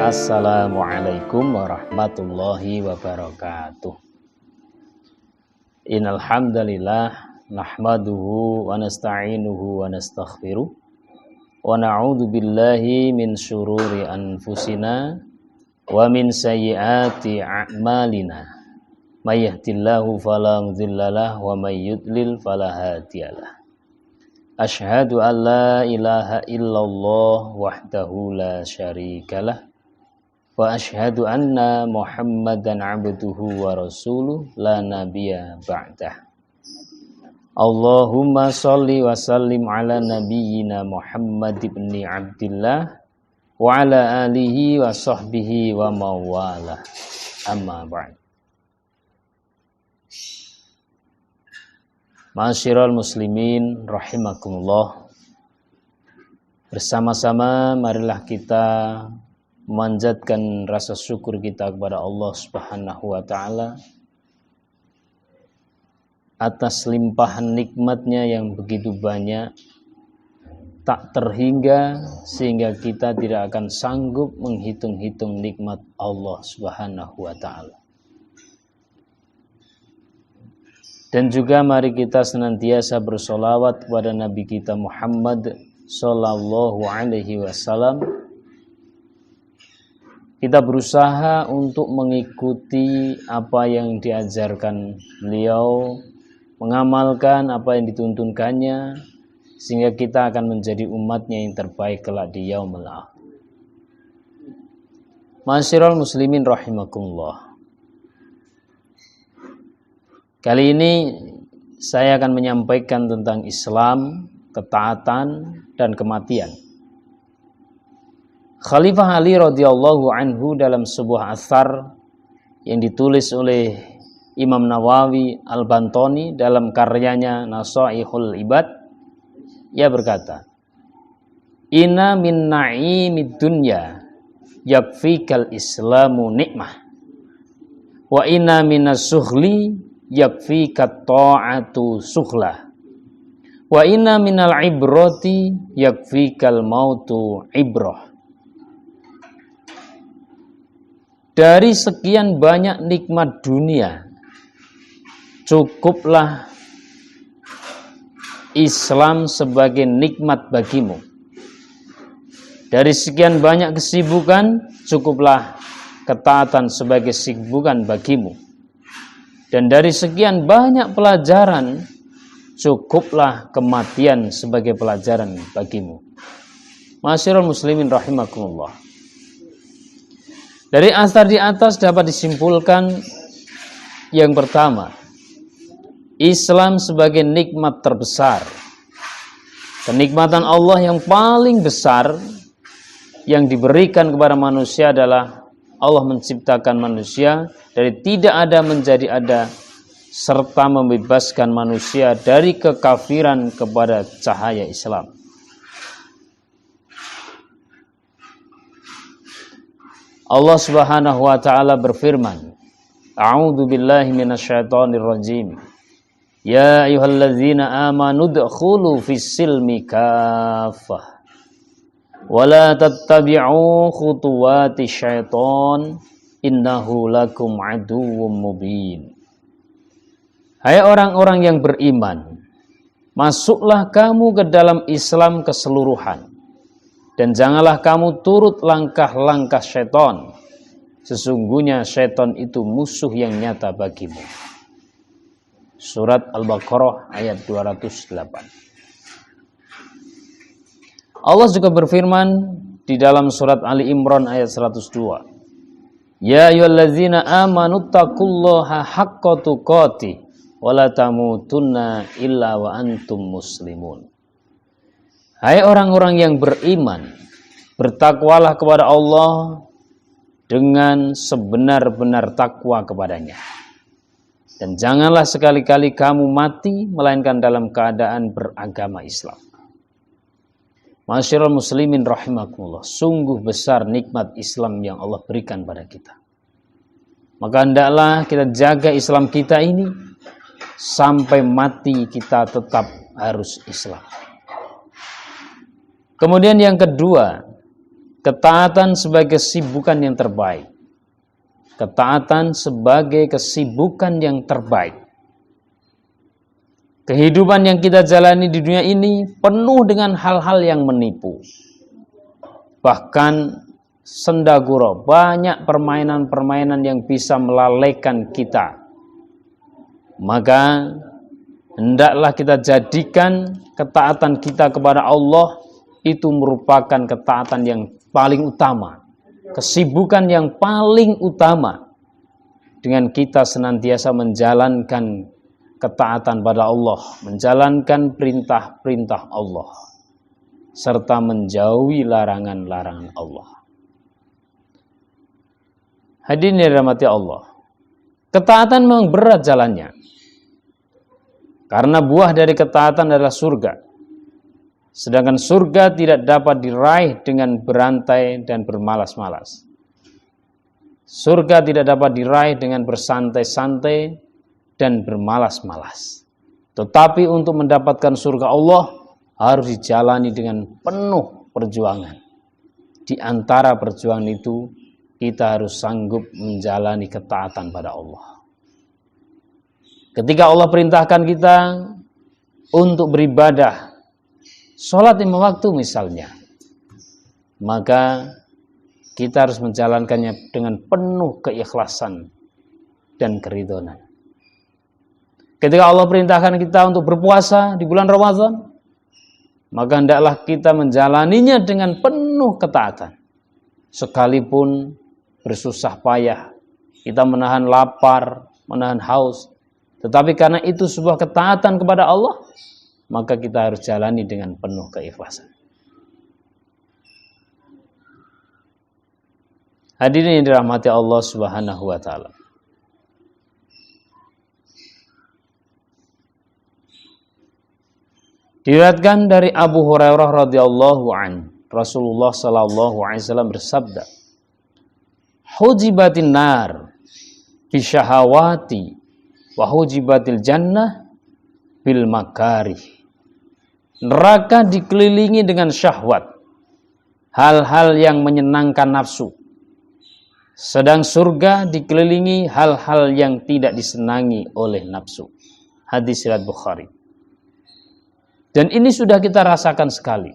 Assalamualaikum warahmatullahi wabarakatuh. Innal hamdalillah nahmaduhu wa nasta'inuhu wa nastaghfiruh wa na'udzu billahi min syururi anfusina wa min sayyiati a'malina. May yahdihillahu fala mudhillalah wa may yudlil fala hadiyalah. Asyhadu an la ilaha illallah wahdahu la syarikalah wa asyhadu anna Muhammadan abduhu wa rasuluh la nabiyya ba'dah. Allahumma sholli wa sallim ala nabiyyina Muhammad ibni Abdillah wa ala alihi wa sahbihi wa mawalah. Amma ba'd. Ma'asyiral muslimin rahimakumullah. Bersama-sama marilah kita memanjatkan rasa syukur kita kepada Allah Subhanahu wa taala atas limpahan nikmatnya yang begitu banyak, tak terhingga, sehingga kita tidak akan sanggup menghitung-hitung nikmat Allah Subhanahu wa taala. Dan juga mari kita senantiasa bersolawat kepada Nabi kita Muhammad sallallahu alaihi wasallam. Kita berusaha untuk mengikuti apa yang diajarkan beliau, mengamalkan apa yang dituntunkannya, sehingga kita akan menjadi umatnya yang terbaik kelak di yaumul akhir. Ma'asyiral muslimin rahimakumullah. Kali ini saya akan menyampaikan tentang Islam, ketaatan, dan kematian. Khalifah Ali radhiyallahu anhu dalam sebuah athar yang ditulis oleh Imam Nawawi Al-Bantani dalam karyanya Nasaihul Ibad, ia berkata, "Inna min na'imid dunya yakfikal islamu nikmah, wa inna minas suhli yakfikat ta'atu suhlah, wa inna minal ibrati yakfikal mautu ibrah." Dari sekian banyak nikmat dunia, cukuplah Islam sebagai nikmat bagimu. Dari sekian banyak kesibukan, cukuplah ketaatan sebagai kesibukan bagimu. Dan dari sekian banyak pelajaran, cukuplah kematian sebagai pelajaran bagimu. Ma'asyiral muslimin rahimakumullah. Dari asar di atas dapat disimpulkan yang pertama, Islam sebagai nikmat terbesar. Kenikmatan Allah yang paling besar yang diberikan kepada manusia adalah Allah menciptakan manusia dari tidak ada menjadi ada, serta membebaskan manusia dari kekafiran kepada cahaya Islam. Allah Subhanahu wa taala berfirman, A'udzu billahi minasyaitonir rajim. Ya ayyuhalladzina amanu dkhulu fis-silmi kaffah wa la tattabi'u khutuwati syaiton innahu lakum aduwwum mubin. Hai orang-orang yang beriman, masuklah kamu ke dalam Islam keseluruhan, dan janganlah kamu turut langkah-langkah syaitan. Sesungguhnya syaitan itu musuh yang nyata bagimu. Surat Al-Baqarah ayat 208. Allah juga berfirman di dalam surat Ali Imran ayat 102. Ya ayyuhallazina amanu taqullaha haqqa tuqatih wa la tamutunna illa wa antum muslimun. Hai orang-orang yang beriman, bertakwalah kepada Allah dengan sebenar-benar takwa kepadanya. Dan janganlah sekali-kali kamu mati melainkan dalam keadaan beragama Islam. Ma'asyiral muslimin rahimakumullah, sungguh besar nikmat Islam yang Allah berikan pada kita. Maka hendaklah kita jaga Islam kita ini sampai mati, kita tetap harus Islam. Kemudian yang kedua, ketaatan sebagai kesibukan yang terbaik. Ketaatan sebagai kesibukan yang terbaik. Kehidupan yang kita jalani di dunia ini penuh dengan hal-hal yang menipu. Bahkan sendagura, banyak permainan-permainan yang bisa melalaikan kita. Maka hendaklah kita jadikan ketaatan kita kepada Allah itu merupakan ketaatan yang paling utama, kesibukan yang paling utama, dengan kita senantiasa menjalankan ketaatan pada Allah, menjalankan perintah-perintah Allah, serta menjauhi larangan-larangan Allah. Hadirin yang dirahmati Allah, ketaatan memang berat jalannya, karena buah dari ketaatan adalah surga. Sedangkan surga tidak dapat diraih dengan berantai dan bermalas-malas. Surga tidak dapat diraih dengan bersantai-santai dan bermalas-malas. Tetapi untuk mendapatkan surga Allah harus dijalani dengan penuh perjuangan. Di antara perjuangan itu, kita harus sanggup menjalani ketaatan pada Allah. Ketika Allah perintahkan kita untuk beribadah, sholat 5 waktu misalnya, maka kita harus menjalankannya dengan penuh keikhlasan dan keridhaan. Ketika Allah perintahkan kita untuk berpuasa di bulan Ramadan, maka hendaklah kita menjalaninya dengan penuh ketaatan. Sekalipun bersusah payah, kita menahan lapar, menahan haus, tetapi karena itu sebuah ketaatan kepada Allah, maka kita harus jalani dengan penuh keikhlasan. Hadirin yang dirahmati Allah Subhanahu wa taala. Diriwayatkan dari Abu Hurairah radhiyallahu anhu, Rasulullah sallallahu alaihi wasallam bersabda, "Hujibatin nar bi syahawati wa hujibatil jannah bil makarih." Neraka dikelilingi dengan syahwat, hal-hal yang menyenangkan nafsu. Sedang surga dikelilingi hal-hal yang tidak disenangi oleh nafsu. Hadis riwayat Bukhari. Dan ini sudah kita rasakan sekali.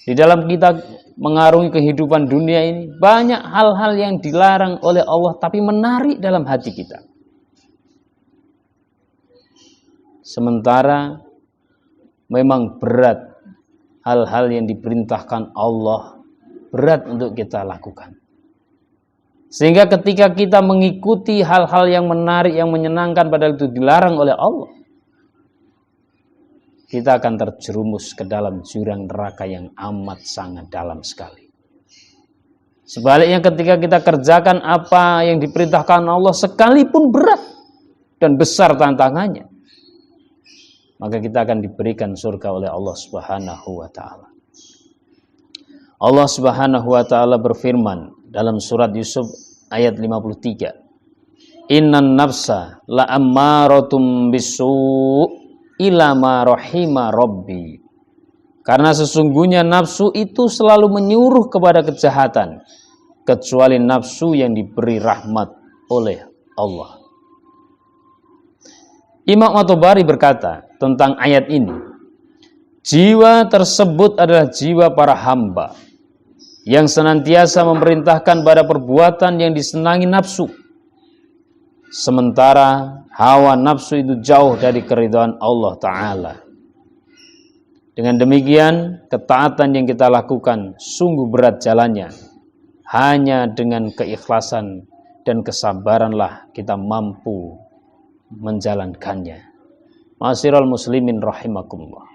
Di dalam kita mengarungi kehidupan dunia ini, banyak hal-hal yang dilarang oleh Allah tapi menarik dalam hati kita. Sementara memang berat hal-hal yang diperintahkan Allah, berat untuk kita lakukan. Sehingga ketika kita mengikuti hal-hal yang menarik, yang menyenangkan padahal itu dilarang oleh Allah, kita akan terjerumus ke dalam jurang neraka yang amat sangat dalam sekali. Sebaliknya ketika kita kerjakan apa yang diperintahkan Allah sekalipun berat dan besar tantangannya, maka kita akan diberikan surga oleh Allah Subhanahu wa taala. Allah Subhanahu wa taala berfirman dalam surat Yusuf ayat 53. Innan nafsa la'ammarotum bisu' ila ma rahima rabbi. Karena sesungguhnya nafsu itu selalu menyuruh kepada kejahatan, kecuali nafsu yang diberi rahmat oleh Allah. Imam At-Tabari berkata tentang ayat ini, jiwa tersebut adalah jiwa para hamba yang senantiasa memerintahkan pada perbuatan yang disenangi nafsu, sementara hawa nafsu itu jauh dari keridhaan Allah Ta'ala. Dengan demikian, ketaatan yang kita lakukan sungguh berat jalannya. Hanya dengan keikhlasan dan kesabaranlah kita mampu menjalankannya. Ma'asyiral muslimin rahimakumullah.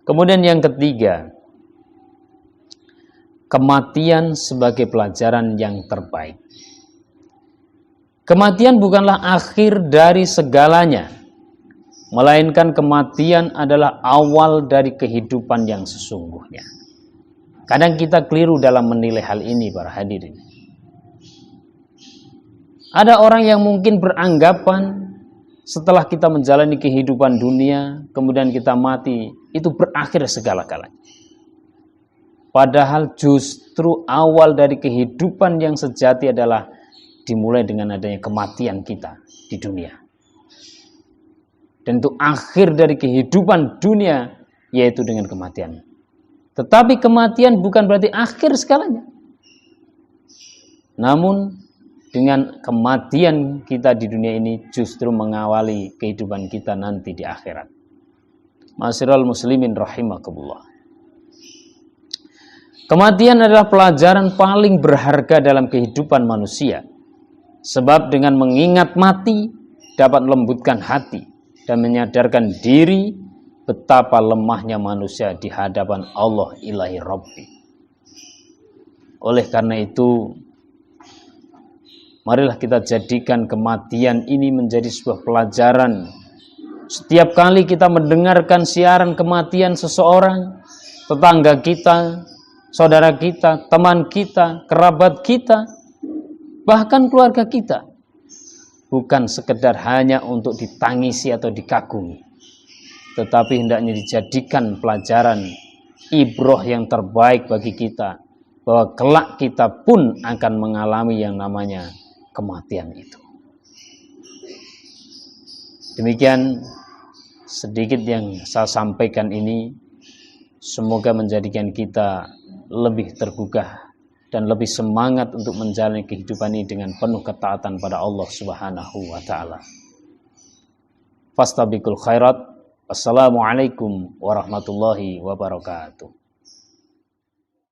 Kemudian yang ketiga, kematian sebagai pelajaran yang terbaik. Kematian bukanlah akhir dari segalanya, melainkan kematian adalah awal dari kehidupan yang sesungguhnya. Kadang kita keliru dalam menilai hal ini, para hadirin. Ada orang yang mungkin beranggapan setelah kita menjalani kehidupan dunia, kemudian kita mati, itu berakhir segala-galanya. Padahal justru awal dari kehidupan yang sejati adalah dimulai dengan adanya kematian kita di dunia. Dan itu akhir dari kehidupan dunia, yaitu dengan kematian. Tetapi kematian bukan berarti akhir segalanya. Namun dengan kematian kita di dunia ini justru mengawali kehidupan kita nanti di akhirat. Ma'asyiral muslimin rahimakumullah. Kematian adalah pelajaran paling berharga dalam kehidupan manusia. Sebab dengan mengingat mati dapat melembutkan hati dan menyadarkan diri betapa lemahnya manusia di hadapan Allah ilahi Rabbi. Oleh karena itu, marilah kita jadikan kematian ini menjadi sebuah pelajaran. Setiap kali kita mendengarkan siaran kematian seseorang, tetangga kita, saudara kita, teman kita, kerabat kita, bahkan keluarga kita, bukan sekedar hanya untuk ditangisi atau dikagumi, tetapi hendaknya dijadikan pelajaran ibroh yang terbaik bagi kita, bahwa kelak kita pun akan mengalami yang namanya kematian itu. Demikian sedikit yang saya sampaikan ini, semoga menjadikan kita lebih tergugah dan lebih semangat untuk menjalani kehidupan ini dengan penuh ketaatan pada Allah Subhanahu wa taala. Fastabiqul khairat. Assalamualaikum warahmatullahi wabarakatuh.